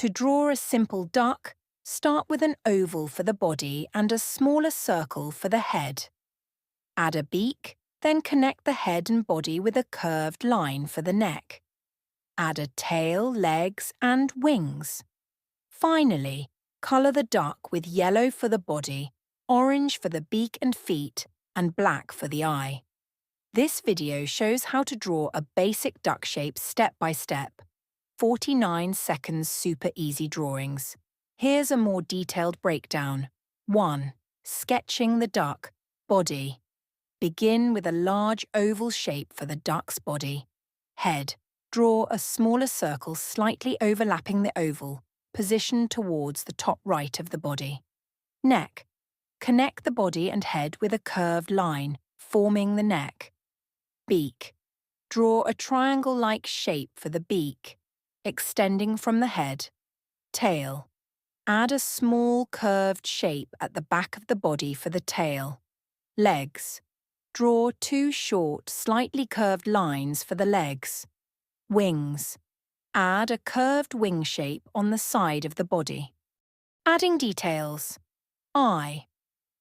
To draw a simple duck, start with an oval for the body and a smaller circle for the head. Add a beak, then connect the head and body with a curved line for the neck. Add a tail, legs, and wings. Finally, colour the duck with yellow for the body, orange for the beak and feet, and black for the eye. This video shows how to draw a basic duck shape step by step. 49 seconds super easy drawings. Here's a more detailed breakdown. 1. Sketching the duck, body. Begin with a large oval shape for the duck's body. Head. Draw a smaller circle slightly overlapping the oval, positioned towards the top right of the body. Neck. Connect the body and head with a curved line, forming the neck. Beak. Draw a triangle-like shape for the beak, extending from the head. Tail. Add a small curved shape at the back of the body for the tail. Legs. Draw 2 short, slightly curved lines for the legs. Wings. Add a curved wing shape on the side of the body. Adding details. Eye.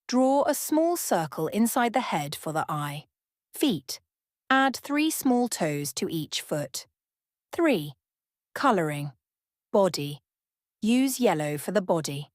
Draw a small circle inside the head for the eye. Feet. Add 3 small toes to each foot. 3. Colouring. Body. Use yellow for the body.